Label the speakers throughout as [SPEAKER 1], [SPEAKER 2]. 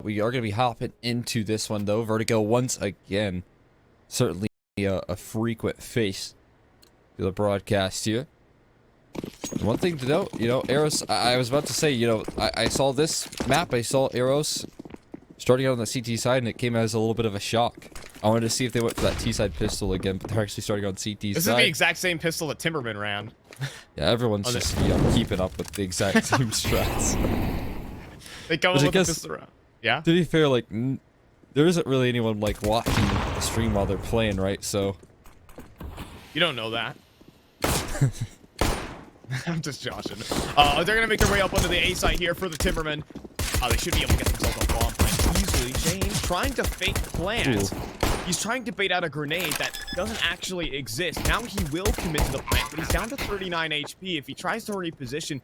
[SPEAKER 1] We are going to be hopping into this one, though. Vertigo, once again, certainly a frequent face to the broadcast here. One thing to note, Eros, I was about to say, I saw this map, I saw Eros starting out on the CT side, and it came as a little bit of a shock. I wanted to see if they went for that T-side pistol again, but they're actually starting on CT side.
[SPEAKER 2] This is the exact same pistol that Timbermen ran.
[SPEAKER 1] Yeah, everyone's just keeping up with the exact same strats.
[SPEAKER 2] They come up with the pistol around. Yeah?
[SPEAKER 1] To be fair, like, there isn't really anyone, like, watching the stream while they're playing, right? So...
[SPEAKER 2] You don't know that. I'm just joshing. They're going to make their way up onto the A site here for the Timbermen. They should be able to get themselves a bomb plant easily. Shane trying to fake plant. He's trying to bait out a grenade that doesn't actually exist. Now he will commit to the plant, but he's down to 39 HP. If he tries to reposition,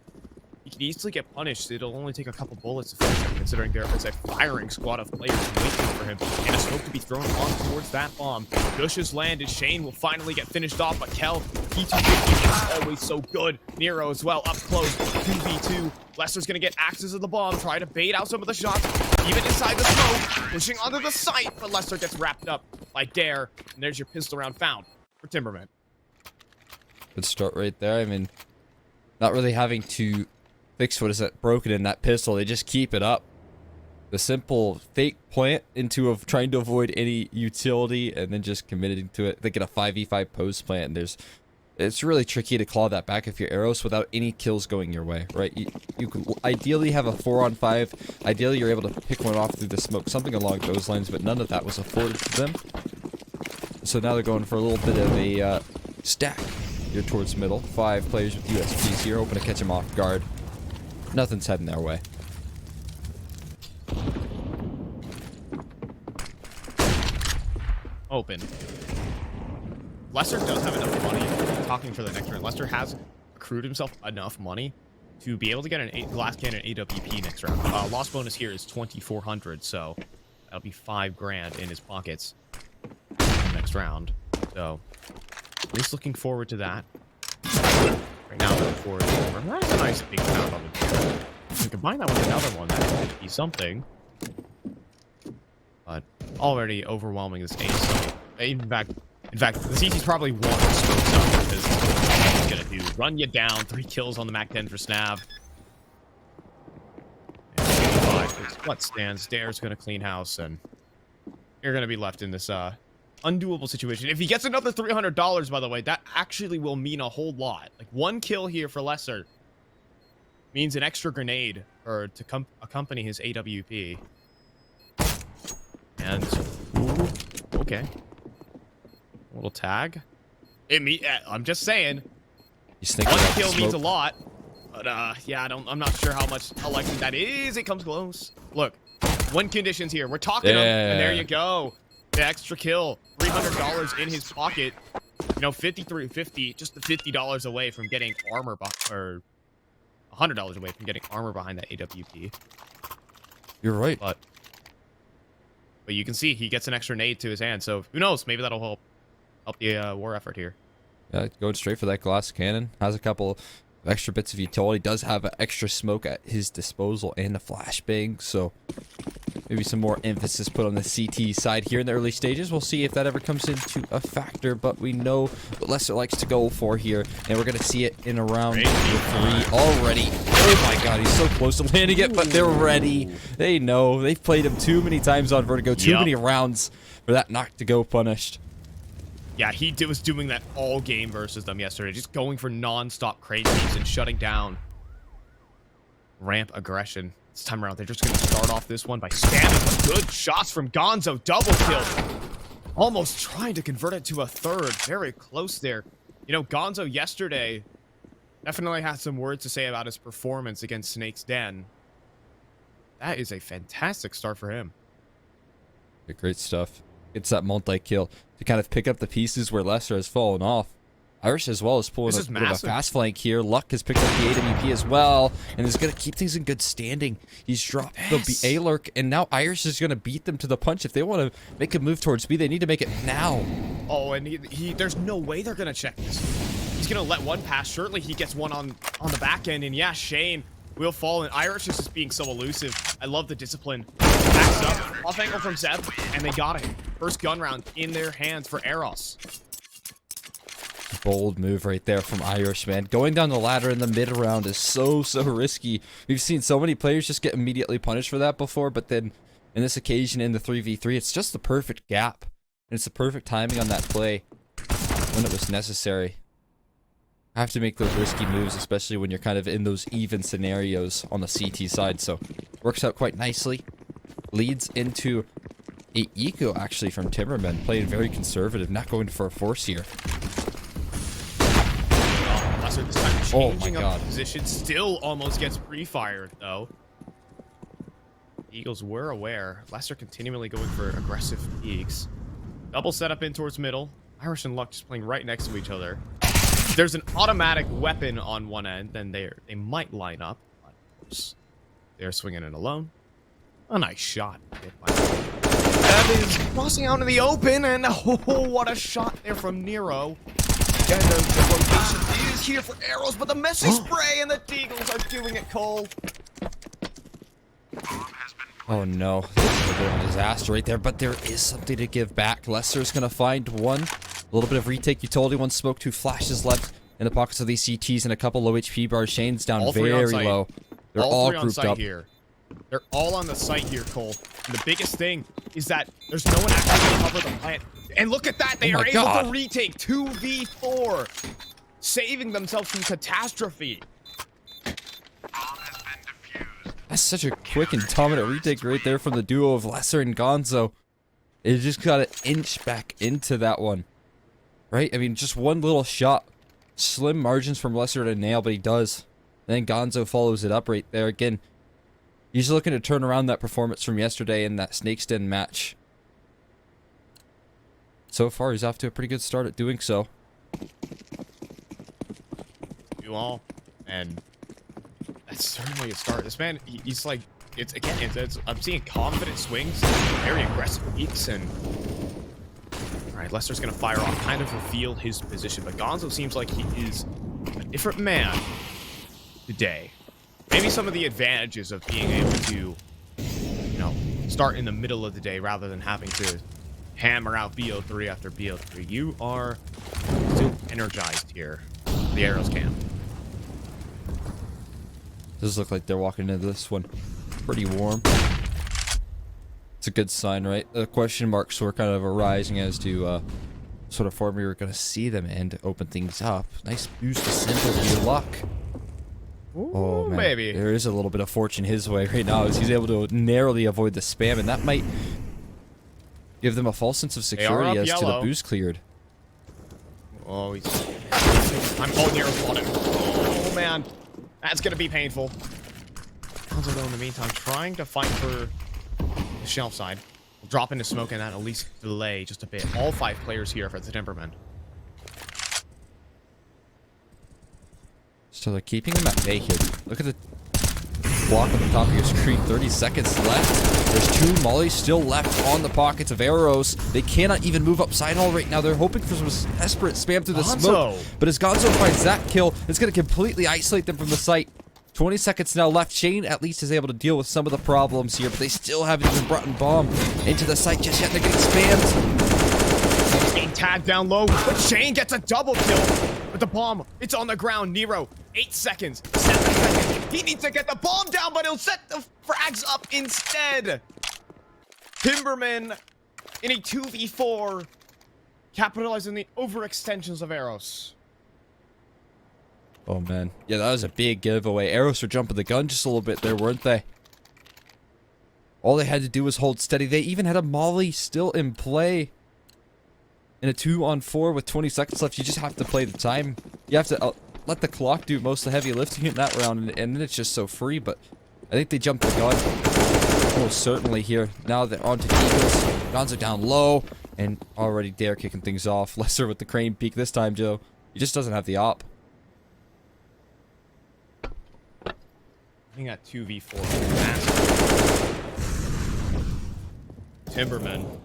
[SPEAKER 2] he can easily get punished. It'll only take a couple bullets to finish him, considering there is a firing squad of players waiting for him. And a smoke to be thrown on towards that bomb. Gush has landed. Shane will finally get finished off, but Kel, P250 is always so good. Nero as well, up close, 2v2. Lester's gonna get axes of the bomb, try to bait out some of the shots, even inside the smoke, pushing onto the site, but Lester gets wrapped up by Dare, and there's your pistol round found for Timbermen.
[SPEAKER 1] Good start right there. I mean, not really having to fix what is that broken in that pistol. They just keep it up. The simple fake plant into trying to avoid any utility and then just committing to it. They get a 5v5 post plant, and it's really tricky to claw that back if you're Eros without any kills going your way, right? You could ideally have a 4-on-5. Ideally, you're able to pick one off through the smoke, something along those lines, but none of that was afforded to them. So now they're going for a little bit of a stack here towards middle. 5 players with USPs here, hoping to catch them off guard. Nothing's heading their way.
[SPEAKER 2] Open. Lester does have enough money. Talking for the next turn, Lester has accrued himself enough money to be able to get a glass cannon AWP next round. Loss bonus here is 2,400, so that'll be 5 grand in his pockets next round. So at least looking forward to that. Right now, looking forward to it. That's a nice big round on the board. If we combine that with another one, that could be something. But already overwhelming this ace. So, in fact, the CT's probably one smokes up because he's gonna do run you down. 3 kills on the Mac 10 for Snav. And 55 what stands. Dare's gonna clean house, and you're gonna be left in this undoable situation. If he gets another $300, by the way, that actually will mean a whole lot. Like 1 kill here for Lesser means an extra grenade or to accompany his AWP. And ooh, okay. A little tag. I'm just saying. One kill means a lot. But yeah, I'm not sure how much likely that is. It comes close. Look, win conditions here. We're talking them, and there you go. The extra kill. $300 in his pocket. 5350, just the $50 away from getting armor, or $100 away from getting armor behind that AWP.
[SPEAKER 1] You're right.
[SPEAKER 2] But you can see he gets an extra nade to his hand, so who knows? Maybe that'll help the war effort here.
[SPEAKER 1] Yeah, going straight for that glass cannon. Has a couple of extra bits of utility. Does have an extra smoke at his disposal and a flashbang, so maybe some more emphasis put on the CT side here in the early stages. We'll see if that ever comes into a factor, but we know what Lester likes to go for here, and we're going to see it in around 3 already. Oh my god, he's so close to landing it, but they're ready. They know. They've played him too many times on Vertigo, too many rounds for that knock to go punished.
[SPEAKER 2] Yeah, he was doing that all game versus them yesterday, just going for non-stop crazies and shutting down ramp aggression. This time around, they're just going to start off this one by spamming good shots from Gonzo. Double kill. Almost trying to convert it to a third. Very close there. Gonzo yesterday definitely had some words to say about his performance against Snakes Den. That is a fantastic start for him.
[SPEAKER 1] Great stuff. It's that multi-kill to kind of pick up the pieces where Lester has fallen off. Irish as well is pulling a bit of a fast flank here. Luck has picked up the AWP as well, and is going to keep things in good standing. He's dropped the A-Lurk, and now Irish is going to beat them to the punch. If they want to make a move towards B, they need to make it now.
[SPEAKER 2] Oh, and there's no way they're going to check this. He's going to let one pass. Surely he gets one on the back end, and yeah, Shane will fall, and Irish is just being so elusive. I love the discipline. Backs up, off angle from Zeb, and they got it. First gun round in their hands for Eros.
[SPEAKER 1] Bold move right there from Irish, man. Going down the ladder in the mid round is so risky. We've seen so many players just get immediately punished for that before, but then in this occasion in the 3v3, it's just the perfect gap. And it's the perfect timing on that play when it was necessary. I have to make those risky moves, especially when you're kind of in those even scenarios on the CT side, so works out quite nicely. Leads into a eco actually from Timbermen, playing very conservative, not going for a force here.
[SPEAKER 2] This time changing
[SPEAKER 1] oh
[SPEAKER 2] up position, still almost gets pre-fired though. Eagles were aware. Lester continually going for aggressive peeks. Double setup in towards middle. Irish and Luck just playing right next to each other. There's an automatic weapon on one end, then they might line up. They're swinging it alone. A nice shot. That is crossing out in the open, and oh, what a shot there from Nero. And the rotation is here for Eros, but the messy spray and the Deagles are doing it cold.
[SPEAKER 1] Oh no, this is a bit of a disaster right there, but there is something to give back. Lester's gonna find one. A little bit of retake utility, one smoke, 2 flashes left in the pockets of these CTs, and a couple low HP bars. Shane's down very low. They're all grouped up
[SPEAKER 2] here. They're all on the site here, Cole. And the biggest thing is that there's no one actually to cover the plant. And look at that, they are able to retake 2v4, saving themselves from catastrophe.
[SPEAKER 1] That's such a quick and dominant retake right there from the duo of Lesser and Gonzo. It just got to inch back into that one. Right? I mean, just one little shot. Slim margins from Lesser to nail, but he does. And then Gonzo follows it up right there. Again, he's looking to turn around that performance from yesterday in that Snakes Den match. So far, he's off to a pretty good start at doing so.
[SPEAKER 2] You all, and that's certainly a start. This man, he's like, I'm seeing confident swings, very aggressive peaks, and all right, Lester's gonna fire off, kind of reveal his position, but Gonzo seems like he is a different man today. Maybe some of the advantages of being able to, you know, start in the middle of the day rather than having to hammer out BO3 after BO3. You are still energized here. The Eros camp.
[SPEAKER 1] Does look like they're walking into this one pretty warm. It's a good sign, right? The question marks were kind of arising as to sort of form we were going to see them and to open things up. Nice boost of sympathy, luck.
[SPEAKER 2] Ooh,
[SPEAKER 1] oh man,
[SPEAKER 2] maybe
[SPEAKER 1] there is a little bit of fortune his way right now as he's able to narrowly avoid the spam, and that might give them a false sense of security as to the boost cleared.
[SPEAKER 2] Oh, I'm Nero's on it. Oh man, that's gonna be painful. Gonzo though in the meantime trying to fight for the shelf side. We'll drop into smoke and that at least delay just a bit. All 5 players here for the Timbermen.
[SPEAKER 1] So they're keeping them at bay here. Look at the block on the top of your screen. 30 seconds left. There's 2 mollies still left on the pockets of Eros. They cannot even move up side hall right now. They're hoping for some desperate spam through the smoke. But as Gonzo finds that kill, it's going to completely isolate them from the site. 20 seconds now left. Shane at least is able to deal with some of the problems here, but they still haven't even brought a bomb into the site just yet. They're getting spammed.
[SPEAKER 2] He's getting tagged down low, but Shane gets a double kill. But the bomb, it's on the ground. Nero, 8 seconds, 7 seconds. He needs to get the bomb down, but he'll set the frags up instead. Timbermen in a 2v4, capitalizing the overextensions of Eros.
[SPEAKER 1] Oh man, yeah, that was a big giveaway. Eros were jumping the gun just a little bit there, weren't they? All they had to do was hold steady. They even had a molly still in play. In a 2-on-4 with 20 seconds left, you just have to play the time. You have to let the clock do most of the heavy lifting in that round, and then it's just so free. But I think they jumped the gun. Most certainly here. Now they're on to Eagles. Gonzo down low, and already Dare kicking things off. Lesser with the crane peak this time, Joe. He just doesn't have the op.
[SPEAKER 2] I think that 2v4 Timbermen.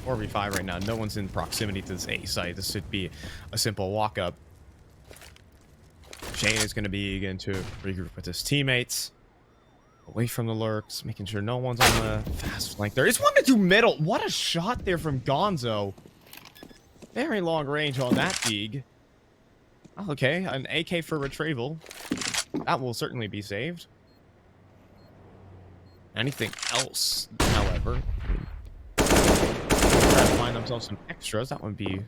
[SPEAKER 2] 4v5 right now. No one's in proximity to this A site. This should be a simple walk up. Shane is going to be going to regroup with his teammates. Away from the lurks, making sure no one's on the fast flank. There is one to do middle. What a shot there from Gonzo. Very long range on that dig. Oh, okay, an AK for retrieval. That will certainly be saved. Anything else, however, try to find themselves some extras. That would be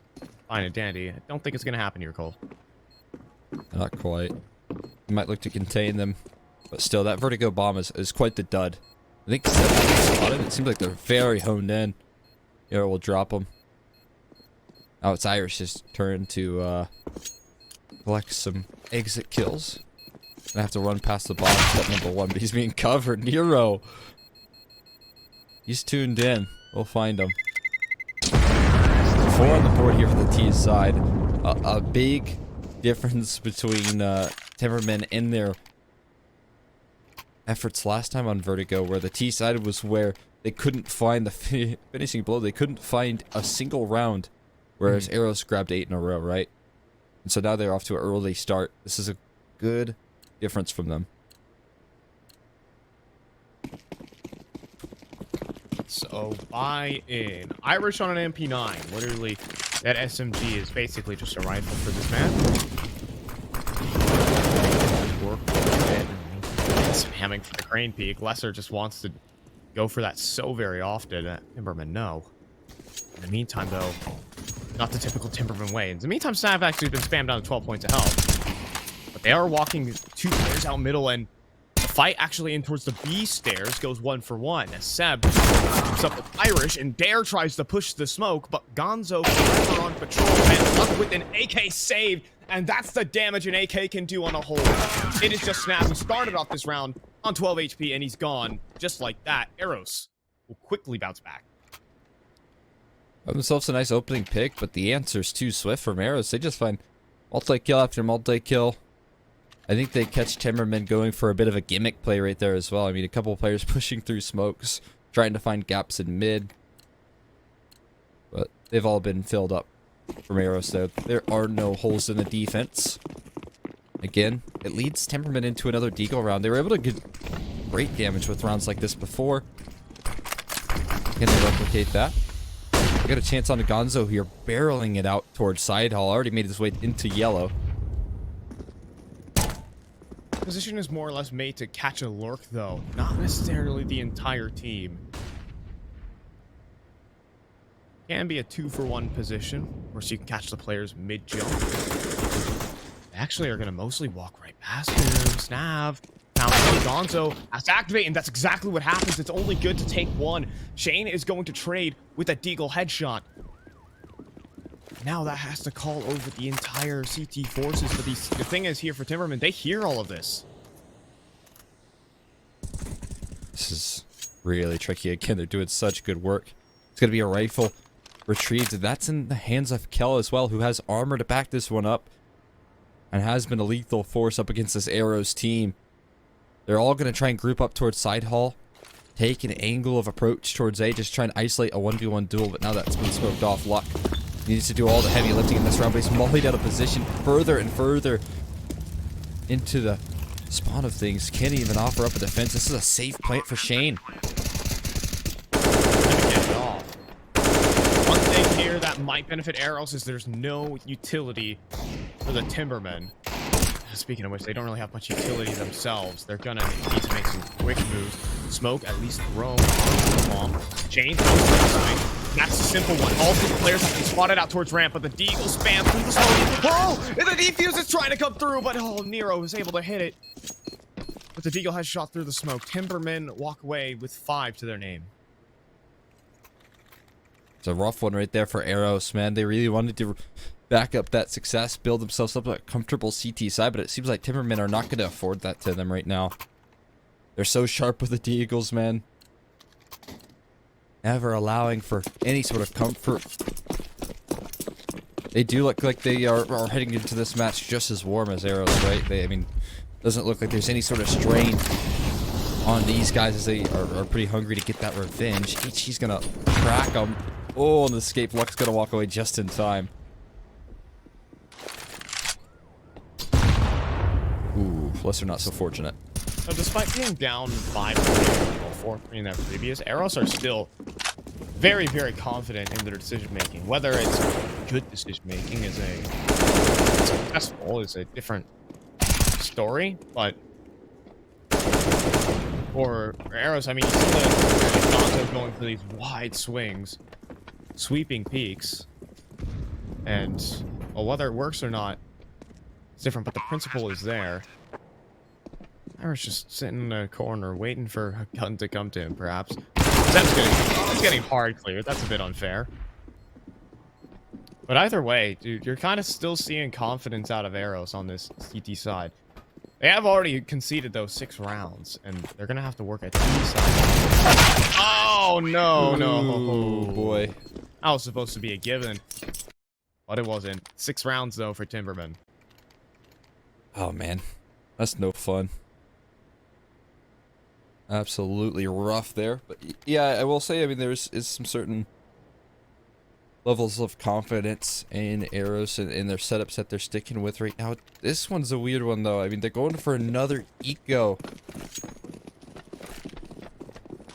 [SPEAKER 2] fine and dandy. I don't think it's going to happen here, Cole.
[SPEAKER 1] Not quite. You might look to contain them, but still, that Vertigo bomb is quite the dud. I think 7 spotted. It seems like they're very honed in. Eros will drop them. Now it's Irish's turn to collect some exit kills. I have to run past the bomb step number 1, but he's being covered. Nero. He's tuned in. We'll find him. 4 on the board here for the T side. A big difference between Timbermen in their efforts last time on Vertigo, where the T side was where they couldn't find the finishing blow. They couldn't find a single round, whereas Eros grabbed 8 in a row, right? And so now they're off to an early start. This is a good difference from them.
[SPEAKER 2] So buy in. Irish on an MP9. Literally, that SMG is basically just a rifle for this man. Work with it. Spamming for the crane peak. Lesser just wants to go for that so very often. Timberman, no. In the meantime, though, not the typical Timberman way. In the meantime, Sav actually been spammed down to 12 points of health. But they are walking 2 players out middle, and the fight actually in towards the B stairs goes 1-for-1. As Seb keeps up with Irish, and Dare tries to push the smoke, but Gonzo forever on patrol and up with an AK save, and that's the damage an AK can do on a hole. It is just Snap, who started off this round on 12 HP, and he's gone. Just like that, Eros will quickly bounce back.
[SPEAKER 1] Got themselves a nice opening pick, but the answer's too swift from Eros. They just find multi-kill after multi-kill. I think they catch Timbermen going for a bit of a gimmick play right there as well. I mean, a couple of players pushing through smokes, trying to find gaps in mid. But they've all been filled up from Eros there. There are no holes in the defense. Again, it leads Timbermen into another deagle round. They were able to get great damage with rounds like this before. Can they replicate that? Got a chance on a Gonzo here, barreling it out towards side hall. Already made his way into yellow.
[SPEAKER 2] Position is more or less made to catch a lurk, though. Not necessarily the entire team. Can be a 2-for-1 position, where you can catch the players mid-jump. They actually are going to mostly walk right past him. Snav. Found Gonzo has to activate, and that's exactly what happens. It's only good to take one. Shane is going to trade with a deagle headshot. Now that has to call over the entire CT forces. But the thing is here for Timbermen, they hear all of this.
[SPEAKER 1] This is really tricky. Again, they're doing such good work. It's going to be a rifle retrieved. That's in the hands of Kel as well, who has armor to back this one up. And has been a lethal force up against this Eros team. They're all going to try and group up towards side hall. Take an angle of approach towards A. Just try and isolate a 1v1 duel. But now that's been smoked off. Luck needs to do all the heavy lifting in this round. But he's mollied out of position further and further into the spawn of things. Can't even offer up a defense. This is a safe plant for Shane.
[SPEAKER 2] One thing here that might benefit Eros is there's no utility for the Timbermen. Speaking of which, they don't really have much utility themselves. They're gonna need to make some quick moves. Smoke at least thrown on the bomb. Chain that's a simple one. All 3 players have been spotted out towards ramp, but the deagle spam through the smoke. Oh, and the defuse is trying to come through, but Nero is able to hit it. But the deagle has shot through the smoke. Timbermen walk away with 5 to their name.
[SPEAKER 1] It's a rough one right there for Eros, man. They really wanted to back up that success, build themselves up a comfortable CT side, but it seems like Timbermen are not going to afford that to them right now. They're so sharp with the deagles, man. Never allowing for any sort of comfort. They do look like they are heading into this match just as warm as Eros, right? I mean, doesn't look like there's any sort of strain on these guys as they are pretty hungry to get that revenge. He's gonna crack them. Oh, and the escape. Luck's gonna walk away just in time. Ooh, Lesser not so fortunate.
[SPEAKER 2] So despite being down 5-3 or 4-3 in that previous, Eros are still very, very confident in their decision making. Whether it's good decision making is successful is a different story, but for Eros, I mean, you see the Gonzo going for these wide swings, sweeping peaks, and well, whether it works or not, it's different, but the principle is there. Eros just sitting in a corner waiting for a gun to come to him, perhaps. That's getting hard cleared. That's a bit unfair. But either way, dude, you're kind of still seeing confidence out of Eros on this CT side. They have already conceded those 6 rounds, and they're gonna have to work at T side. Oh no, no,
[SPEAKER 1] oh boy!
[SPEAKER 2] That was supposed to be a given, but it wasn't. 6 rounds though for Timbermen.
[SPEAKER 1] Oh man, that's no fun. Absolutely rough there, but yeah, I will say, I mean, is some certain levels of confidence in Eros and their setups that they're sticking with right now. This one's a weird one though. I mean, they're going for another eco.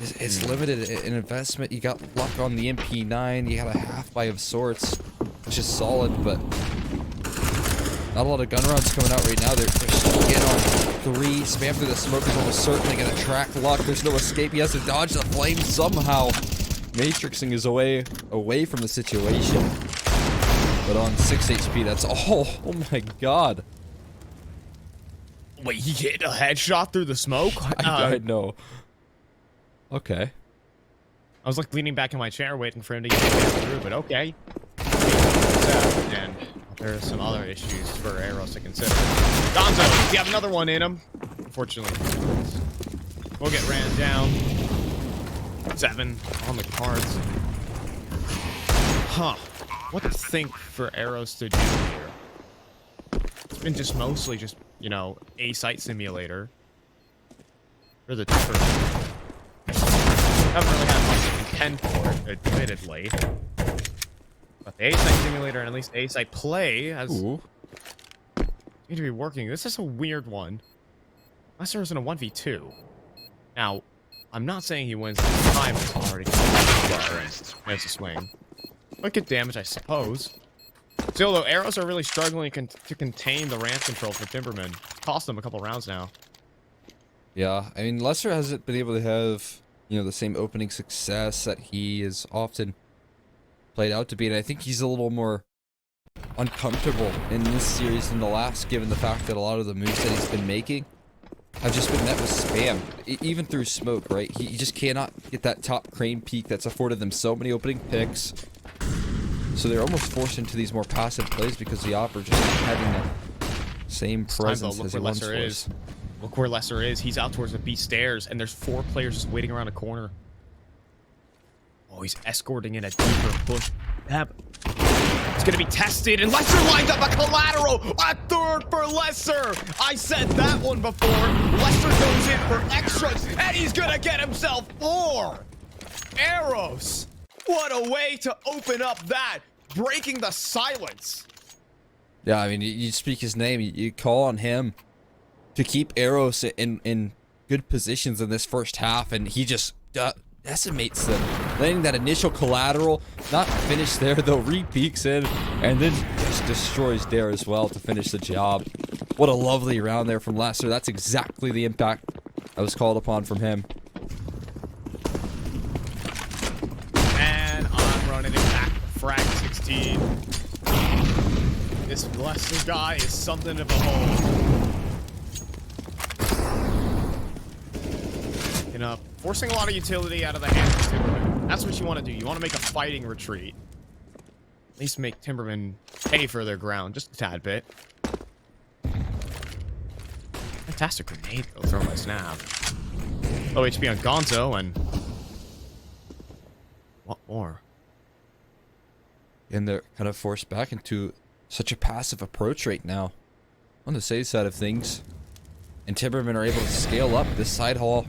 [SPEAKER 1] It's limited in investment. You got luck on the MP9. You got a half buy of sorts, which is solid, but not a lot of gun rounds coming out right now. They're still in on 3. Spam through the smoke is almost certainly going to track Luck. There's no escape. He has to dodge the flame somehow. Matrixing his away from the situation. But on 6 HP, that's all. Oh my god.
[SPEAKER 2] Wait, he hit a headshot through the smoke?
[SPEAKER 1] I know. Okay.
[SPEAKER 2] I was like leaning back in my chair waiting for him to get through, but okay. And there's some other issues for Eros to consider. Gonzo, you have another one in him. Unfortunately, we'll get ran down. 7 on the cards. Huh. What to think for Eros to do here? It's been just mostly just, you know, a site simulator. For the Timbermen. Haven't really had much to contend for it, admittedly. But the A-site simulator and at least A-site play has seemed to be working. This is a weird one. Lesser is in a 1v2. Now, I'm not saying he wins the time it's already there's a swing. Might get damage, I suppose. Still, though, Eros are really struggling to contain the ramp control for Timbermen. Cost them a couple rounds now.
[SPEAKER 1] Yeah, I mean, Lesser hasn't been able to have, you know, the same opening success that he is often played out to be, and I think he's a little more uncomfortable in this series than the last, given the fact that a lot of the moves that he's been making have just been met with spam, even through smoke, right? He just cannot get that top crane peak that's afforded them so many opening picks. So they're almost forced into these more passive plays because the Op are just not having that same presence as he once was.
[SPEAKER 2] Look where Lesser is. He's out towards the B stairs, and there's 4 players just waiting around a corner. Oh, he's escorting in a deeper push. It's gonna be tested, and Lesser lined up a collateral! A 3rd for Lesser! I said that one before. Lesser goes in for extras, and he's gonna get himself 4! Eros! What a way to open up that! Breaking the silence!
[SPEAKER 1] Yeah, I mean, you speak his name, you call on him to keep Eros in good positions in this first half, and he just decimates them. Landing that initial collateral, not finished there though, re-peeks in, and then just destroys Dare as well to finish the job. What a lovely round there from Lesser. That's exactly the impact that was called upon from him.
[SPEAKER 2] And I'm running it back to Frag 16. This Lesser guy is something to behold. Forcing a lot of utility out of the hands of Timbermen. That's what you want to do. You want to make a fighting retreat. At least make Timbermen pay for their ground just a tad bit. Fantastic grenade, though, thrown by Snap. Low HP on Gonzo, and what more?
[SPEAKER 1] And they're kind of forced back into such a passive approach right now on the safe side of things. And Timbermen are able to scale up this side hall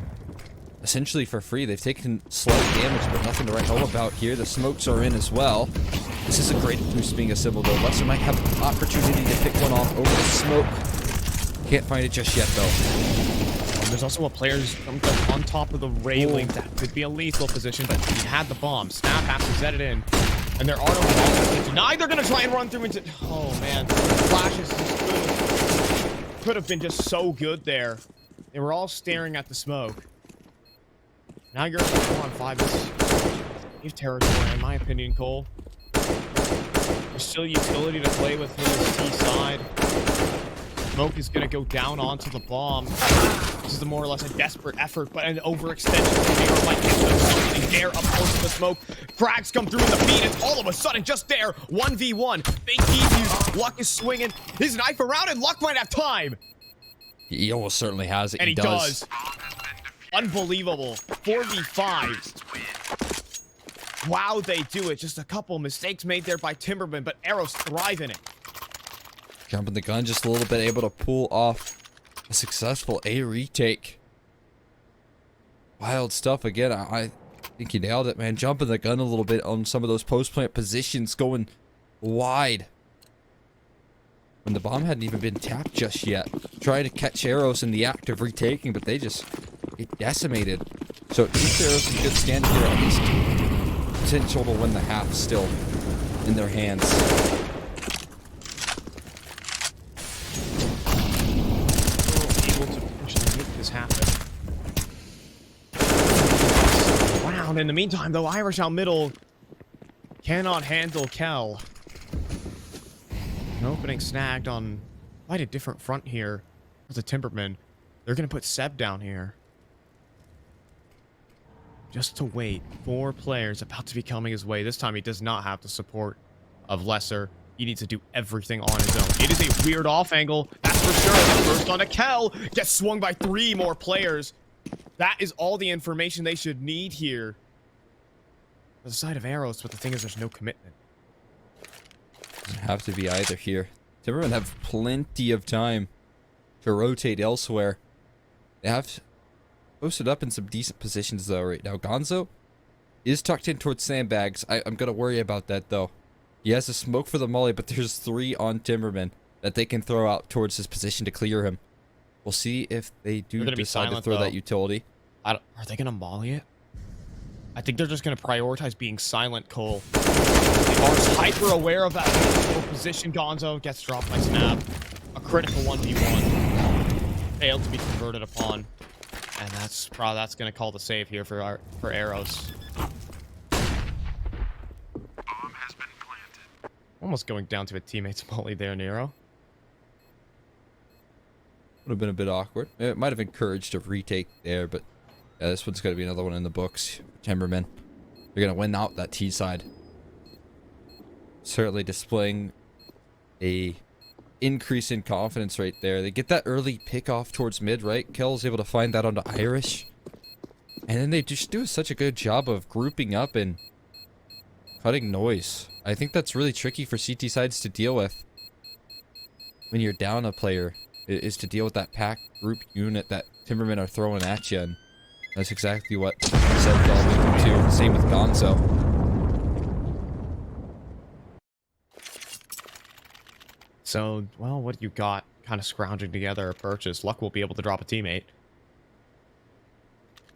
[SPEAKER 1] essentially for free. They've taken slight damage, but nothing to write home about here. The smokes are in as well. This is a great boost being assembled, though. Lesser might have an opportunity to pick one off over the smoke. Can't find it just yet, though.
[SPEAKER 2] There's also a player who's on top of the railing. That could be a lethal position, but he had the bomb. Snap has to set it in. And there are no bombs denied. They're going to try and run through into... Oh, man. Flashes could have been just so good there. They were all staring at the smoke. Now you're 4-on-5. It's territory, in my opinion, Cole. There's still utility to play with for this T side. Smoke is going to go down onto the bomb. This is more or less a desperate effort, but an overextension from Eros might give them something there up close to the smoke. Frags come through in the feed. It's all of a sudden just there. 1v1. Fake defuse. Luck is swinging his knife around, and Luck might have time.
[SPEAKER 1] He almost certainly has it.
[SPEAKER 2] And he does. Unbelievable. 4v5. Wow, they do it. Just a couple mistakes made there by Timbermen, but Eros thrive in it.
[SPEAKER 1] Jumping the gun just a little bit, able to pull off a successful A retake. Wild stuff again. I think he nailed it, man. Jumping the gun a little bit on some of those post-plant positions, going wide. When the bomb hadn't even been tapped just yet. Trying to catch Eros in the act of retaking, but they just get decimated. So it keeps Eros in good stand here, at least potential to win the half still in their hands.
[SPEAKER 2] Happen. Wow, in the meantime, though, Irish out middle cannot handle Kel. An opening snagged on quite a different front here with the Timbermen. They're going to put Seb down here. Just to wait. 4 players about to be coming his way. This time he does not have the support of Lesser. He needs to do everything on his own. It is a weird off angle, that's for sure. First on a Kel, gets swung by 3 more players. That is all the information they should need here. The side of Eros, but the thing is there's no commitment.
[SPEAKER 1] Doesn't have to be either here. Timbermen have plenty of time to rotate elsewhere. They have posted up in some decent positions though right now. Gonzo is tucked in towards sandbags. I'm going to worry about that though. He has a smoke for the molly, but there's 3 on Timberman that they can throw out towards his position to clear him. We'll see if they do decide to throw that utility.
[SPEAKER 2] Are they going to molly it? I think they're just going to prioritize being silent, Cole. They are hyper aware of that position. Gonzo gets dropped by Snap. A critical 1v1. Failed to be converted upon. And that's going to call the save here for Eros. Almost going down to a teammate's molly there, Nero.
[SPEAKER 1] Would have been a bit awkward. It might have encouraged a retake there, but yeah, this one's going to be another one in the books. Timbermen, they're going to win out that T side. Certainly displaying a increase in confidence right there. They get that early pick off towards mid, right? Kel's able to find that onto Irish. And then they just do such a good job of grouping up and cutting noise. I think that's really tricky for CT sides to deal with when you're down a player, is to deal with that pack group unit that Timbermen are throwing at you. And that's exactly what Seb fell to. Same with Gonzo.
[SPEAKER 2] So, well, what you got kind of scrounging together a purchase. Luck will be able to drop a teammate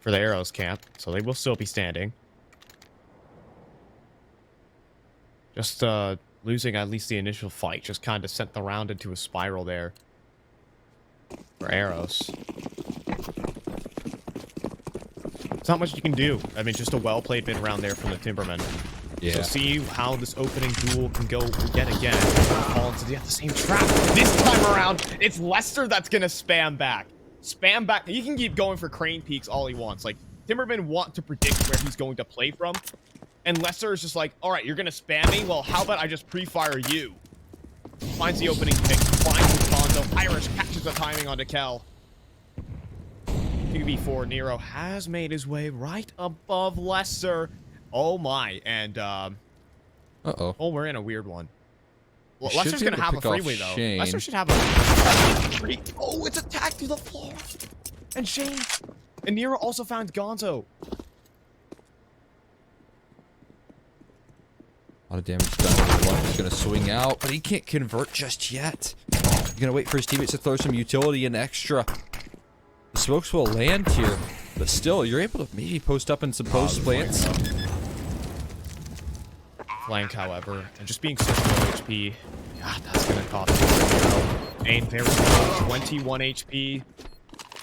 [SPEAKER 2] for the Eros camp, so they will still be standing. Just losing at least the initial fight just kind of sent the round into a spiral there for Eros. There's not much you can do. I mean, just a well-played mid round there from the Timbermen. Yeah. So see how this opening duel can go yet again. Fall into the same trap. This time around, it's Lester that's going to spam back. Spam back. He can keep going for crane peaks all he wants. Like, Timbermen want to predict where he's going to play from. And Lester is just like, all right, you're going to spam me? Well, how about I just pre-fire you? Finds the opening pick. Finds the Gonzo. Irish catches the timing onto Kel. 2v4. Nero has made his way right above Lester. Oh my. And,
[SPEAKER 1] uh-oh.
[SPEAKER 2] Oh, we're in a weird one. Well, Lester's going to have a freeway, though.
[SPEAKER 1] Shane.
[SPEAKER 2] Lester should have a free. Oh, it's attacked through the floor. And Shane And Nero also found Gonzo.
[SPEAKER 1] A lot of damage done. He's gonna swing out, but he can't convert just yet. He's gonna wait for his teammates to throw some utility and extra. The smokes will land here, but still, you're able to maybe post up in some post plants.
[SPEAKER 2] Flanked, however, and just being such low HP. God, that's gonna cost you. Aim very low, 21 HP.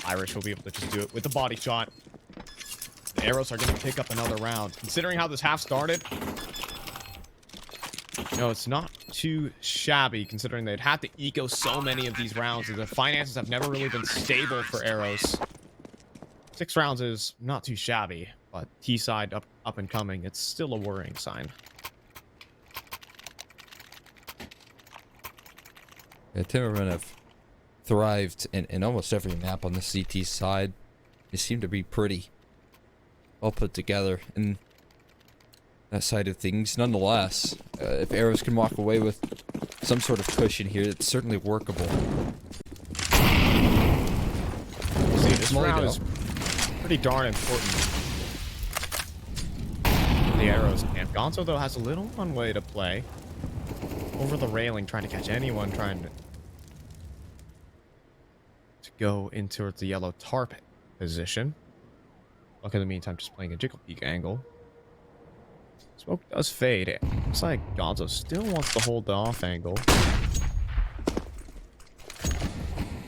[SPEAKER 2] Irish will be able to just do it with the body shot. The arrows are gonna pick up another round. Considering how this half started, no, it's not too shabby considering they'd had to eco so many of these rounds. The finances have never really been stable for Eros. 6 rounds is not too shabby, but T-side up and coming, it's still a worrying sign.
[SPEAKER 1] Yeah, Timbermen have thrived in almost every map on the CT side. They seem to be pretty well put together in that side of things. Nonetheless, if Eros can walk away with some sort of cushion here, it's certainly workable.
[SPEAKER 2] See, this round is pretty darn important. The arrows camp. Gonzo, though, has a little one way to play. Over the railing, trying to catch anyone trying to go in towards the yellow tarp position. Look, in the meantime, just playing a jiggle peek angle. Smoke does fade. It looks like Gonzo still wants to hold the off angle.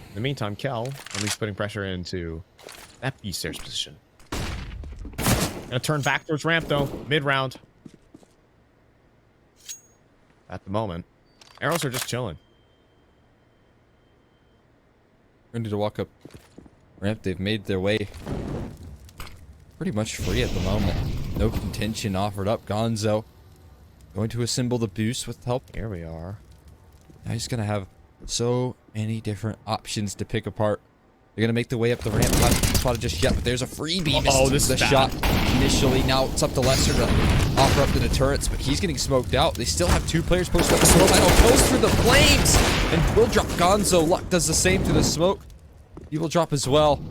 [SPEAKER 2] In the meantime, Kel, at least putting pressure into that B stairs position. Gonna turn back towards ramp, though. Mid-round. At the moment, arrows are just chilling.
[SPEAKER 1] Ready to walk up ramp. They've made their way pretty much free at the moment. No contention offered up. Gonzo going to assemble the boost with help.
[SPEAKER 2] Here we are.
[SPEAKER 1] Now he's gonna have so many different options to pick apart. They're gonna make their way up the ramp. Not spotted just yet, but there's a freebie.
[SPEAKER 2] Oh, this
[SPEAKER 1] is the shot initially. Now it's up to Lester to offer up the deterrents, but he's getting smoked out. They still have 2 players posted up. Smoke goes through the flames and will drop. Gonzo Luck does the same to the smoke. He will drop as well.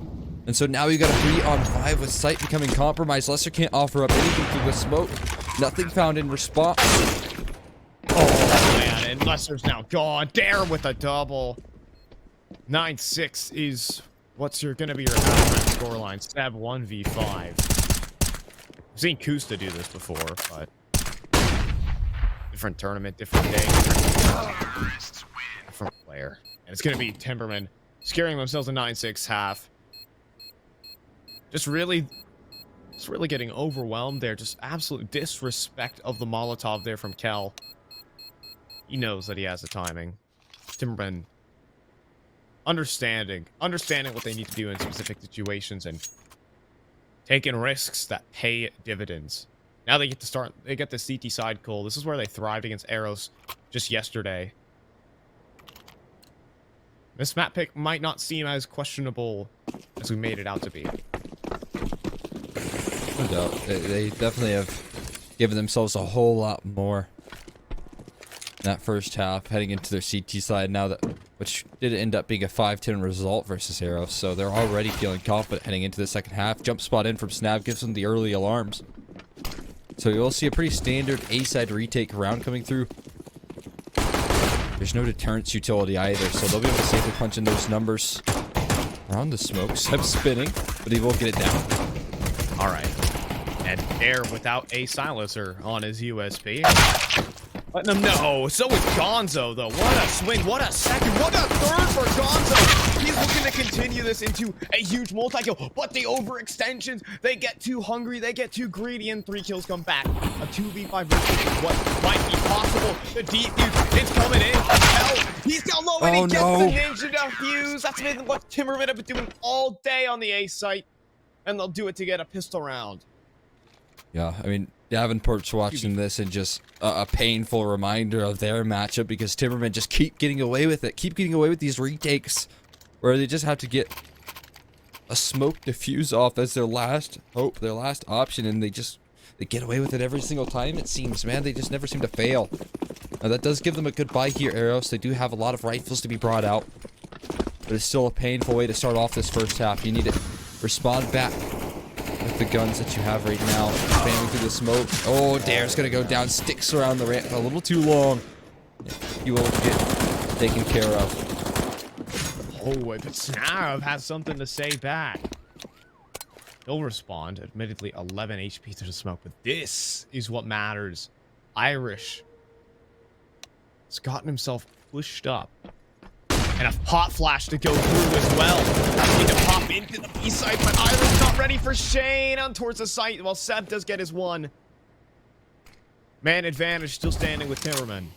[SPEAKER 1] And so now you got a 3-on-5 with sight becoming compromised. Lester can't offer up anything through the smoke. Nothing found in response.
[SPEAKER 2] Oh man, and Lester's now gone. Dare with a double. 9-6 is what's gonna be your half scoreline. Stab 1v5. I've seen Kusta do this before, but different tournament, different day, different player. And it's gonna be Timbermen scaring themselves a 9-6 half. Just really getting overwhelmed there. Just absolute disrespect of the Molotov there from Kel. He knows that he has the timing. Timbermen understanding what they need to do in specific situations and taking risks that pay dividends. Now they get to start. They get the CT side call. This is where they thrived against Eros just yesterday. This map pick might not seem as questionable as we made it out to be.
[SPEAKER 1] No doubt. They definitely have given themselves a whole lot more in that first half, heading into their CT side now, which did end up being a 5-10 result versus Eros, so they're already feeling confident heading into the second half. Jump spot in from Snap gives them the early alarms. So you'll see a pretty standard A-side retake round coming through. There's no deterrence utility either, so they'll be able to safely punch in those numbers. Around the smokes. I'm spinning, but he will get it down.
[SPEAKER 2] Alright. And Air without a silencer on his USB. Letting him know. So is Gonzo, though. What a swing. What a second. What a third for Gonzo. He's looking to continue this into a huge multi-kill. But the overextensions, they get too hungry. They get too greedy, and 3 kills come back. A 2v5 versus what might be possible. The defuse is coming in. Hell, he's down low, and he gets the ninja defuse. That's been what Timbermen have been doing all day on the A site. And they'll do it to get a pistol round.
[SPEAKER 1] Yeah, I mean, Davenport's watching this and just a painful reminder of their matchup because Timbermen just keep getting away with it. Keep getting away with these retakes where they just have to get a smoke diffuse off as their last hope, their last option, and they get away with it every single time, it seems, man. They just never seem to fail. Now, that does give them a good buy here, Eros. They do have a lot of rifles to be brought out, but it's still a painful way to start off this first half. You need it Respond back with the guns that you have right now. Spamming through the smoke. Oh, Dare's gonna go down. Sticks around the ramp a little too long. He will get taken care of.
[SPEAKER 2] Oh, but Snav has something to say back. He'll respond. Admittedly, 11 HP to the smoke, but this is what matters. Irish has gotten himself pushed up. And a pot flash to go through as well. Need to pop into the B side, but Irish not ready for Shane on towards the site. While Seb does get his one. Man advantage still standing with Timbermen.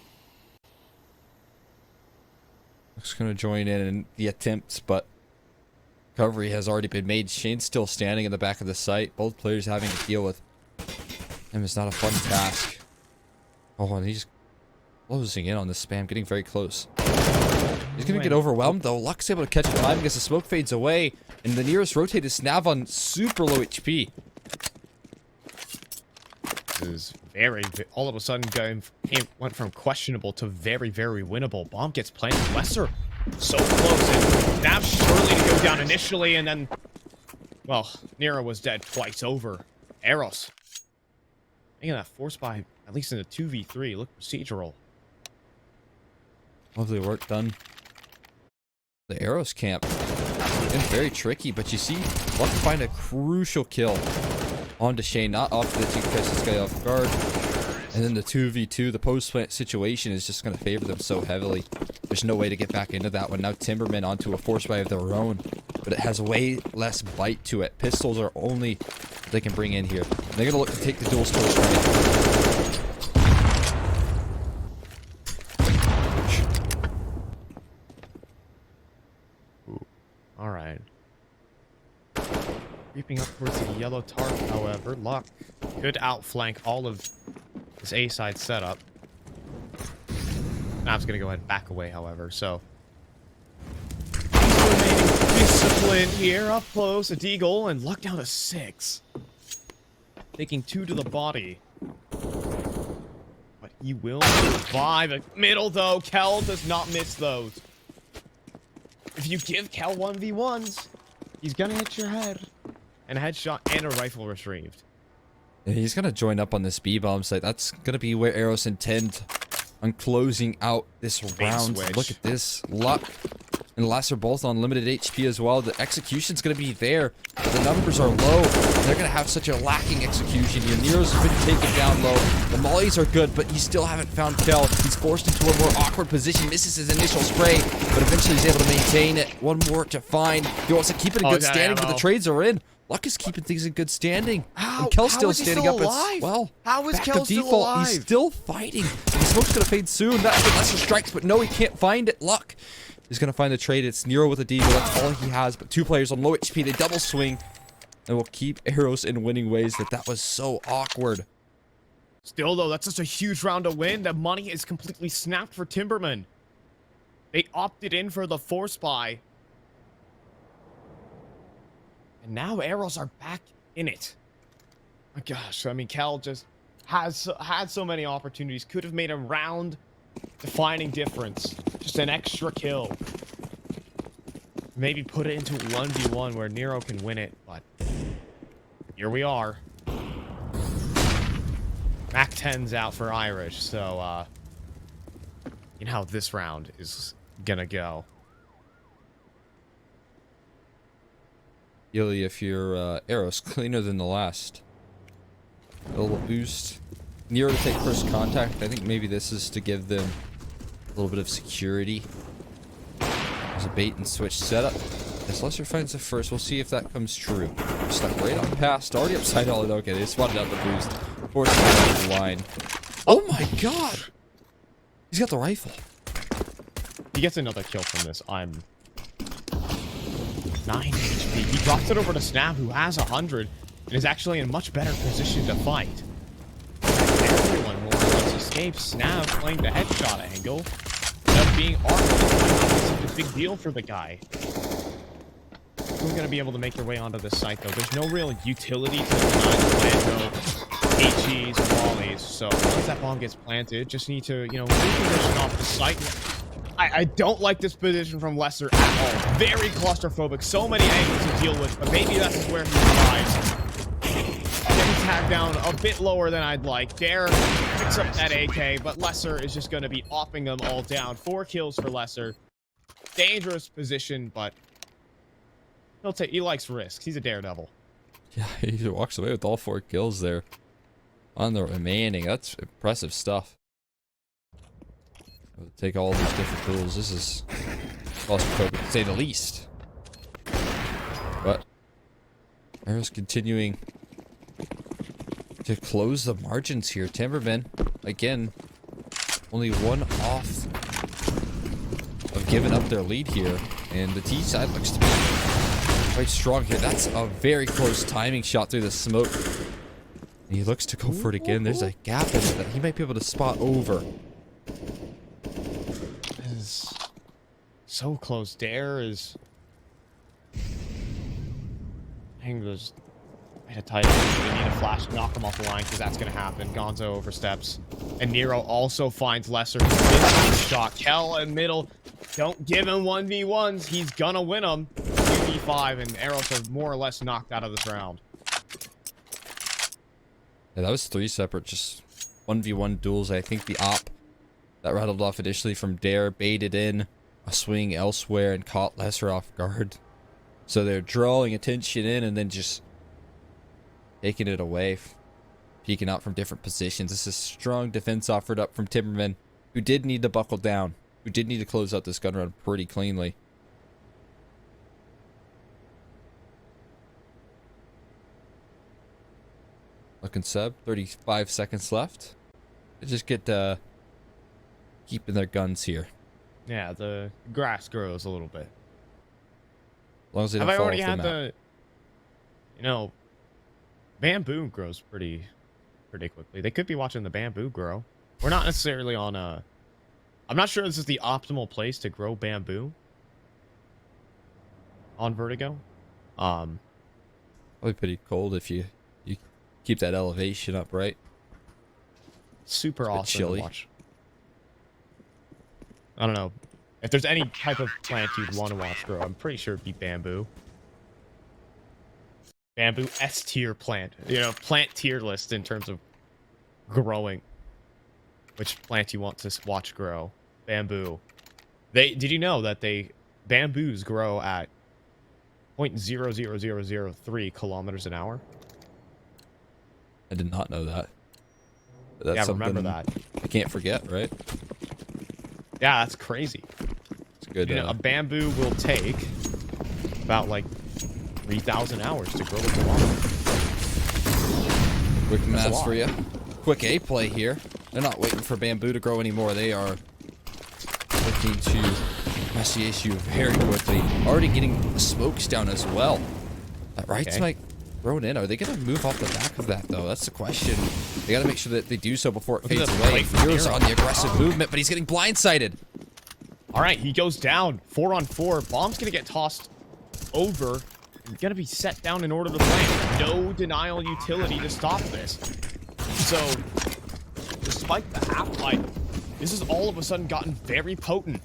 [SPEAKER 1] Looks gonna join in the attempts, but recovery has already been made. Shane's still standing in the back of the site. Both players having to deal with him. It's not a fun task. Oh, and he's closing in on this spam, getting very close. He's gonna get overwhelmed though. Luck's able to catch him time because the smoke fades away, and the nearest rotated Snav on super low HP.
[SPEAKER 2] This is all of a sudden went from questionable to very, very winnable. Bomb gets planted. Lesser so close, and Nav surely to go down initially, and then, well, Nero was dead twice over. Eros making that force by at least in the 2v3. Look procedural.
[SPEAKER 1] Lovely work done. The Eros camp been very tricky, but you see, Luck find a crucial kill onto Shane, not off the 2 catch this guy off guard. And then the 2v2, the post-plant situation is just going to favor them so heavily. There's no way to get back into that one. Now Timbermen onto a force buy of their own, but it has way less bite to it. Pistols are only they can bring in here. They're going to look to take the dual scores from it.
[SPEAKER 2] All right. Creeping up towards the yellow tarp, however, Luck could outflank all of this A-side setup. Nav's gonna go ahead and back away, however, so. Remaining disciplined here, up close, a deagle, and Luck down to 6. Taking 2 to the body. But he will survive. Middle, though, Kel does not miss those. If you give Kel 1v1s, he's gonna hit your head. And a headshot and a rifle retrieved.
[SPEAKER 1] And he's gonna join up on this B-bomb site. That's gonna be where Eros intend on closing out this round.
[SPEAKER 2] Switch.
[SPEAKER 1] Look at this. Luck and Les are both on limited HP as well. The execution's gonna be there. The numbers are low. They're gonna have such a lacking execution here. Nero's been taken down low. The mollies are good, but you still haven't found Kel. He's forced into a more awkward position. Misses his initial spray, but eventually he's able to maintain it. One more to find. He wants to keep it in good standing, but the trades are in. Luck is keeping things in good standing. And Kel's still standing up as well.
[SPEAKER 2] How is Kel still
[SPEAKER 1] default.
[SPEAKER 2] alive?
[SPEAKER 1] He's still fighting. The smoke's gonna fade soon. That's the lesser strikes, but no, he can't find it. Luck is gonna find the trade. It's Nero with a deagle. That's all he has. But 2 players on low HP. They double swing, and will keep Eros in winning ways. That was so awkward.
[SPEAKER 2] Still, though, that's such a huge round to win. The money is completely snapped for Timbermen. They opted in for the force buy. And now Eros are back in it. My gosh, I mean, Kel just had so many opportunities. Could have made a round defining difference. Just an extra kill. Maybe put it into 1v1 where Nero can win it, but here we are. Mac 10's out for Irish, so you know how this round is gonna go.
[SPEAKER 1] Really, if you're Eros, cleaner than the last. A little boost. Nero to take first contact. I think maybe this is to give them a little bit of security. There's a bait and switch setup. As Lesser finds the first, we'll see if that comes true. Stuck right on past. Already upside all. Okay, they spotted out the boost. Forced the line. Oh my god! He's got the rifle.
[SPEAKER 2] He gets another kill from this. 9 HP. He drops it over to Snav, who has 100, and is actually in much better position to fight. Everyone more or less escapes. Snav playing the headshot angle. Instead of being armed, it's such a big deal for the guy. Who's going to be able to make their way onto this site, though? There's no real utility to the HEs or volleys, so once that bomb gets planted, just need to, reposition off the site. I don't like this position from Lesser at all. Very claustrophobic. So many angles to deal with, but maybe that's where he thrives. Getting tagged down a bit lower than I'd like. Dare picks up that AK, but Lesser is just going to be offing them all down. 4 kills for Lesser. Dangerous position, but he likes risks. He's a daredevil.
[SPEAKER 1] Yeah, he walks away with all 4 kills there on the remaining. That's impressive stuff. I'll take all these different tools. This is claustrophobic, to say the least. But Eros continuing to close the margins here. Timbermen, again, only 1 off of giving up their lead here. And the T side looks to be quite strong here. That's a very close timing shot through the smoke. And he looks to go for it again. There's a gap in it that he might be able to spot over.
[SPEAKER 2] Is so close. Dare is... I think there's... a tight. They need a flash to knock him off the line because that's going to happen. Gonzo oversteps. And Nero also finds Lesser. Shot. Kel in middle. Don't give him 1v1s. He's going to win them. 2v5, and Eros are more or less knocked out of this round.
[SPEAKER 1] Yeah, that was 3 separate, just 1v1 duels. I think the op that rattled off initially from Dare baited in a swing elsewhere and caught Lesser off guard. So they're drawing attention in and then just taking it away, peeking out from different positions. This is strong defense offered up from Timbermen, who did need to buckle down, who did need to close out this gun run pretty cleanly. Looking sub, 35 seconds left. They just get keeping their guns here.
[SPEAKER 2] Yeah, the grass grows a little bit.
[SPEAKER 1] As long as they don't fall off the map.
[SPEAKER 2] You know, bamboo grows pretty quickly. They could be watching the bamboo grow. We're not necessarily on a... I'm not sure this is the optimal place to grow bamboo on Vertigo.
[SPEAKER 1] Probably pretty cold if you keep that elevation up, right?
[SPEAKER 2] Super awesome
[SPEAKER 1] chilly.
[SPEAKER 2] to watch. I don't know. If there's any type of plant you'd want to watch grow, I'm pretty sure it'd be bamboo. Bamboo S tier plant. You know, plant tier list in terms of growing. Which plant you want to watch grow? Bamboo. Did you know that bamboos grow at 0.00003 kilometers an hour?
[SPEAKER 1] I did not know that. But that's
[SPEAKER 2] yeah, remember that.
[SPEAKER 1] I can't forget, right?
[SPEAKER 2] Yeah, that's crazy.
[SPEAKER 1] It's good.
[SPEAKER 2] You know, a bamboo will take about like 3,000 hours to grow a kilometer.
[SPEAKER 1] Quick math for you. Quick A play here. They're not waiting for bamboo to grow anymore. They are looking to press the issue very quickly. Already getting the smokes down as well. That right smite thrown in. Are they going to move off the back of that, though? That's the question. They got to make sure that they do so before it fades away. Eros on the aggressive movement, but he's getting blindsided.
[SPEAKER 2] All right, he goes down. 4-on-4. Bomb's going to get tossed over. He's going to be set down in order to plant. No denial utility to stop this. So, despite the half-life, this has all of a sudden gotten very potent.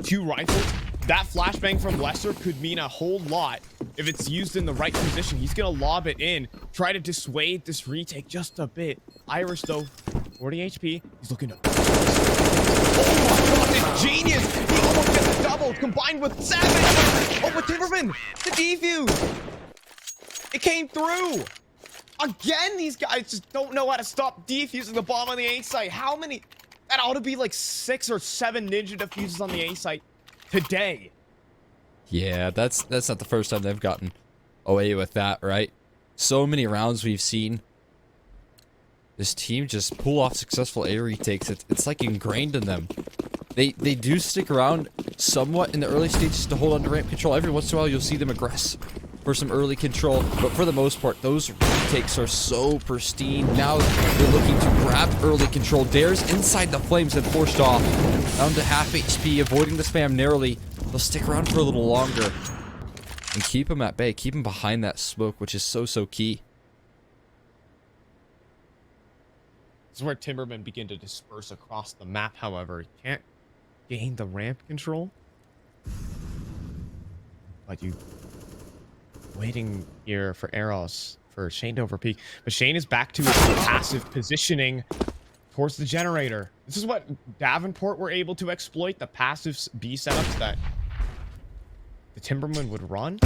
[SPEAKER 2] 2 rifles. That flashbang from Lesser could mean a whole lot if it's used in the right position. He's going to lob it in, try to dissuade this retake just a bit. Irish, though, 40 HP. He's looking to... Oh my god, it's genius! He almost gets a double combined with Savage! Oh, with Timbermen! The defuse! It came through! Again, these guys just don't know how to stop defusing the bomb on the A site. How many? That ought to be like 6 or 7 ninja defuses on the A site today.
[SPEAKER 1] Yeah, that's not the first time they've gotten away with that, right? So many rounds we've seen this team just pull off successful A retakes. It's like ingrained in them. They do stick around somewhat in the early stages to hold on to ramp control. Every once in a while, you'll see them aggress for some early control, but for the most part, those retakes are so pristine. Now they're looking to grab early control. Dare's inside the flames and forced off. Down to half HP, avoiding the spam narrowly. They'll stick around for a little longer and keep him at bay, keep him behind that smoke, which is so key.
[SPEAKER 2] This is where Timbermen begin to disperse across the map, however. gain the ramp control. But you waiting here for Eros for Shane to overpeak. But Shane is back to his passive positioning towards the generator. This is what Davenport were able to exploit, the passive B setups that the Timbermen would run.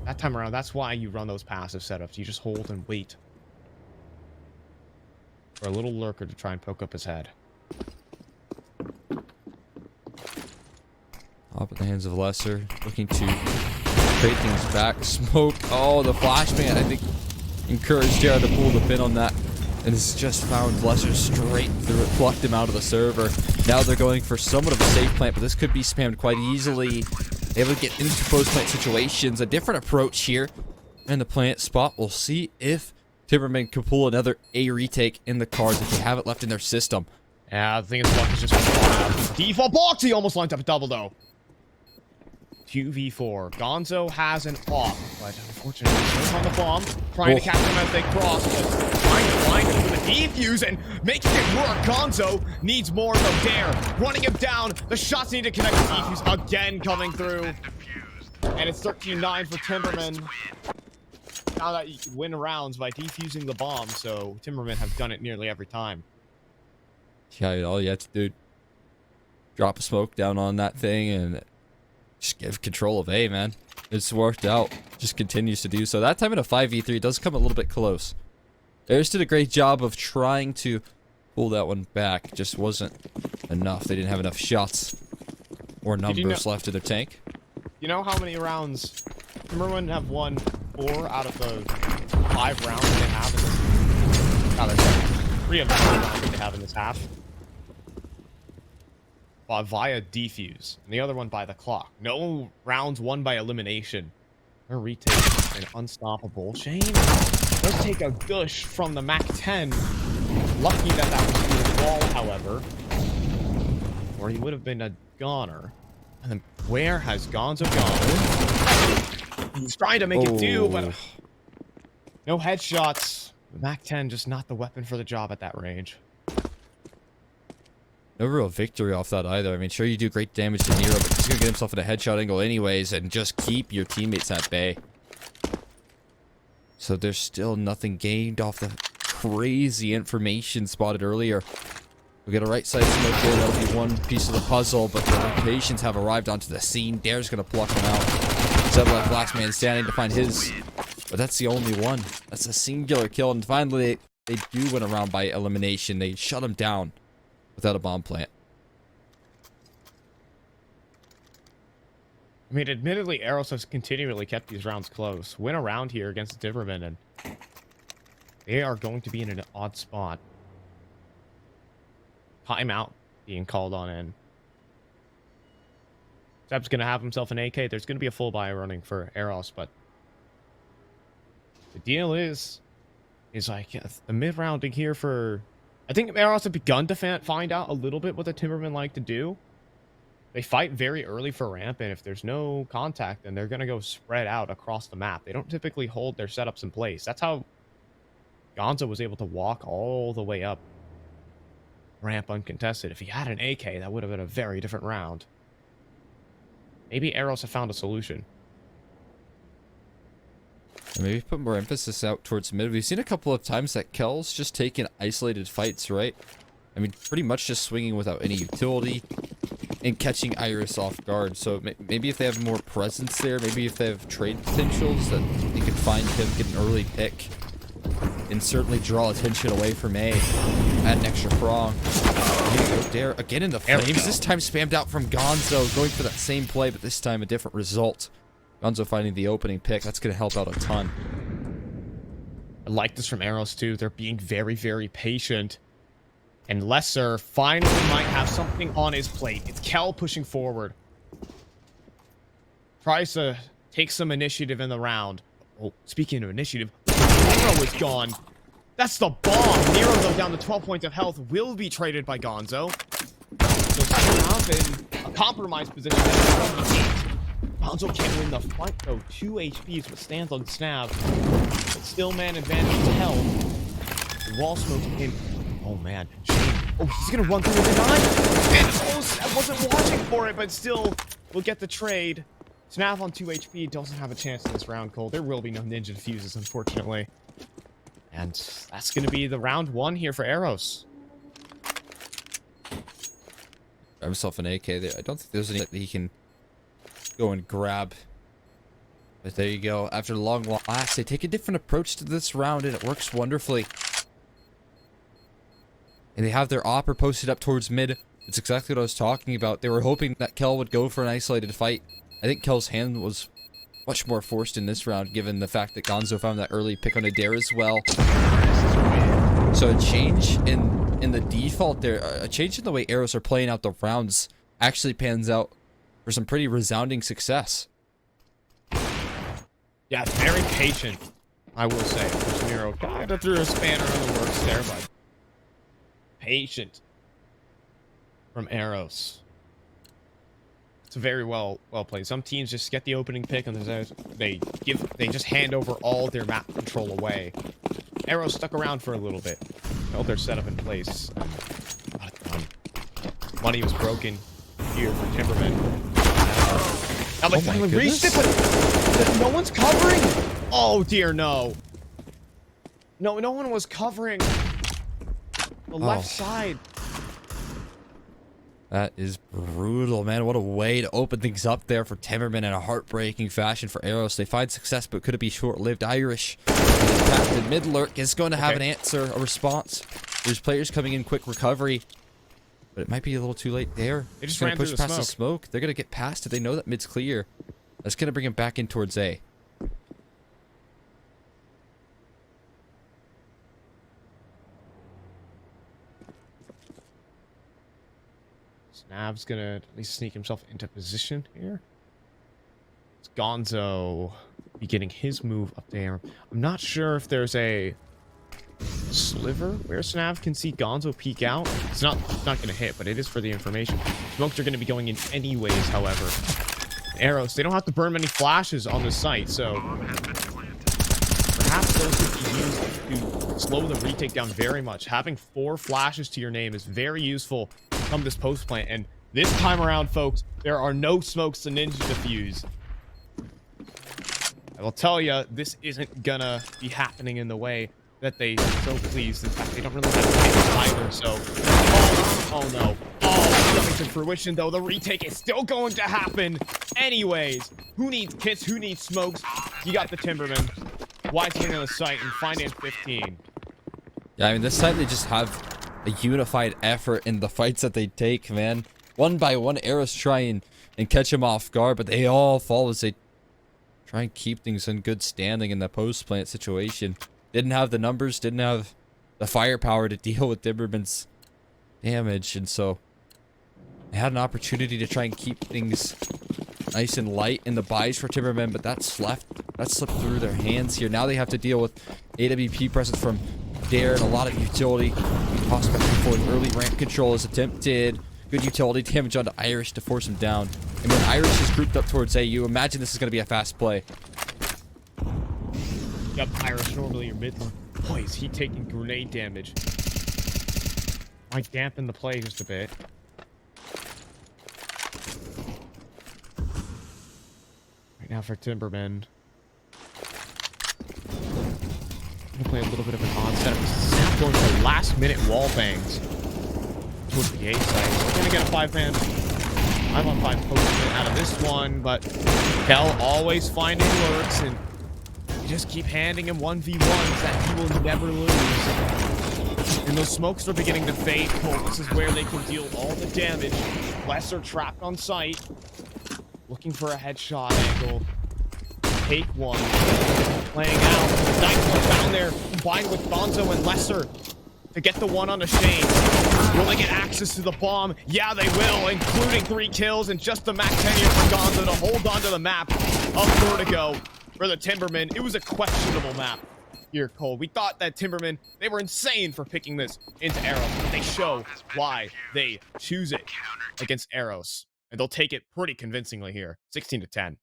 [SPEAKER 2] That time around, that's why you run those passive setups. You just hold and wait for a little lurker to try and poke up his head.
[SPEAKER 1] Up in the hands of Lesser, looking to trade things back. Smoke. Oh, the flashbang. I think encouraged Jared to pull the pin on that. And has just found Lesser straight through it, plucked him out of the server. Now they're going for somewhat of a safe plant, but this could be spammed quite easily. Able to get into close plant situations. A different approach here. And the plant spot. We'll see if Timbermen can pull another A retake in the cards if they have it left in their system.
[SPEAKER 2] Yeah, the thing is, luck is just wild. Default box. He almost lined up a double, though. 2v4. Gonzo has an off, but unfortunately, he's on the bomb. Trying to catch him as they cross, but trying to find him with a defuse and making it work. Gonzo needs more though. Dare running him down. The shots need to connect the defuse again coming through. And it's 13-9 for Timbermen. Now that you can win rounds by defusing the bomb, so Timbermen have done it nearly every time.
[SPEAKER 1] Yeah, all you have to do, drop a smoke down on that thing and just give control of A, man. It's worked out. Just continues to do so. That time in a 5v3 does come a little bit close. Eros did a great job of trying to pull that one back. Just wasn't enough. They didn't have enough shots or numbers left in their tank.
[SPEAKER 2] You know how many rounds Timbermen have won 4 out of the 5 rounds they have in this? No, there's 3 of the 5 rounds they have in this half. Via defuse, and the other one by the clock. No rounds won by elimination. Their retake and unstoppable. Shane does take a gush from the Mac 10. Lucky that that was through the wall, however, or he would have been a goner. And then where has Gonzo gone? He's trying to make it do, but no headshots. The Mac 10 just not the weapon for the job at that range.
[SPEAKER 1] No real victory off that either. I mean, sure, you do great damage to Nero, but he's going to get himself in a headshot angle anyways and just keep your teammates at bay. So there's still nothing gained off the crazy information spotted earlier. We got a right side smoke here. That'll be one piece of the puzzle, but the locations have arrived onto the scene. Dare's going to pluck him out. Zeb left last man standing to find his, but that's the only one. That's a singular kill, and finally they do win a round by elimination. They shut him down without a bomb plant.
[SPEAKER 2] I mean, admittedly, Eros has continually kept these rounds close. Win a round here against the Timbermen, and they are going to be in an odd spot. Timeout being called on in. Zeb's going to have himself an AK. There's going to be a full buy running for Eros, but the deal is like the mid-rounding here for... I think Eros have begun to find out a little bit what the Timbermen like to do. They fight very early for ramp, and if there's no contact, then they're going to go spread out across the map. They don't typically hold their setups in place. That's how Gonzo was able to walk all the way up ramp uncontested. If he had an AK, that would have been a very different round. Maybe Eros have found a solution.
[SPEAKER 1] And maybe put more emphasis out towards mid. We've seen a couple of times that Kel's just taken isolated fights, right? I mean, pretty much just swinging without any utility and catching Iris off guard. So maybe if they have more presence there, maybe if they have trade potentials, that they could find him, get an early pick, and certainly draw attention away from A. Add an extra prong. Dare again in the flames. This time spammed out from Gonzo, going for that same play, but this time a different result. Gonzo finding the opening pick. That's going to help out a ton.
[SPEAKER 2] I like this from Eros too. They're being very, very patient. And Lesser finally might have something on his plate. It's Kel pushing forward. Tries to take some initiative in the round. Oh, speaking of initiative, Nero is gone. That's the bomb. Nero, though, down to 12 points of health, will be traded by Gonzo. So now in a compromised position. Gonzo can't win the fight, though. 2 HPs, but stands on snap. But still man advantage to health. The wall smoke in. Oh, man. Shane Oh, he's gonna run through the 9. And I wasn't watching for it, but still, we'll get the trade. Snav on 2 HP doesn't have a chance in this round, Cole. There will be no ninja fuses, unfortunately. And that's gonna be the round 1 here for Eros.
[SPEAKER 1] Grab himself an AK there. I don't think there's any that he can go and grab. But there you go. After the long last, they take a different approach to this round, and it works wonderfully. And they have their opper posted up towards mid. It's exactly what I was talking about. They were hoping that Kel would go for an isolated fight. I think Kel's hand was much more forced in this round, given the fact that Gonzo found that early pick on Adair as well. So a change in the default there, a change in the way Eros are playing out the rounds actually pans out for some pretty resounding success.
[SPEAKER 2] Yeah, very patient, I will say. Miro kind of threw a spanner in the works there, but patient from Eros. It's very well played. Some teams just get the opening pick and they just hand over all their map control away. Eros stuck around for a little bit. Held their setup in place. Money was broken here for Timbermen. Now they finally reached it, but no one's covering. Oh dear, no. No one was covering the left side.
[SPEAKER 1] That is brutal, man. What a way to open things up there for Timbermen in a heartbreaking fashion for Eros. They find success, but could it be short-lived? Irish, Captain Mid-Lurk is going to have an answer, a response. There's players coming in quick recovery, but it might be a little too late there.
[SPEAKER 2] They just ran
[SPEAKER 1] push
[SPEAKER 2] through
[SPEAKER 1] past
[SPEAKER 2] the
[SPEAKER 1] the smoke. They're going to get past it. They know that mid's clear. That's going to bring him back in towards A.
[SPEAKER 2] Snav's gonna at least sneak himself into position here. It's Gonzo beginning his move up there. I'm not sure if there's a sliver where Snav can see Gonzo peek out. It's not gonna hit, but it is for the information. Smokes are gonna be going in anyways, however. Eros, they don't have to burn many flashes on the site, so perhaps those could be used to slow the retake down very much. Having 4 flashes to your name is very useful come this post plant, and this time around, folks, there are no smokes to ninja defuse. I will tell you, this isn't gonna be happening in the way that they are so pleased. In fact, they don't really have to either, so... Oh no. Oh, coming to fruition, though. The retake is still going to happen anyways. Who needs kits? Who needs smokes? You got the Timbermen. Widescreen on the site and finance 15.
[SPEAKER 1] Yeah, I mean, this time they just have a unified effort in the fights that they take, man. One by one, Eros try and catch him off guard, but they all fall as they try and keep things in good standing in the post-plant situation. Didn't have the numbers, didn't have the firepower to deal with Timbermen's damage, and so they had an opportunity to try and keep things nice and light in the buys for Timbermen, but that slipped through their hands here. Now they have to deal with AWP presence from Dare and a lot of utility. Prospect for an early ramp control is attempted. Good utility damage onto Irish to force him down. And when Irish is grouped up towards A, you imagine this is going to be a fast play.
[SPEAKER 2] Yep, Irish normally your mid. Boy, is he taking grenade damage. Might dampen the play just a bit. Right now for Timbermen. Gonna play a little bit of an odd setup. Snap going for last minute wall bangs towards the A side. We're gonna get a 5-man. 5-on-5 post out of this one, but Kel always finding lurks, and you just keep handing him 1v1s that he will never lose. And those smokes are beginning to fade. Cole, this is where they can deal all the damage. Lesser trapped on site, looking for a headshot angle. Take one. Playing out. Davenport down there, combined with Gonzo and Lesser to get the one on the Shane. Will they get access to the bomb? Yeah, they will, including 3 kills and just the max tenure for Gonzo to hold on to the map of Vertigo for the Timbermen. It was a questionable map here, Cole. We thought that Timbermen, they were insane for picking this into Eros, but they show why they choose it against Eros. And they'll take it pretty convincingly here, 16-10.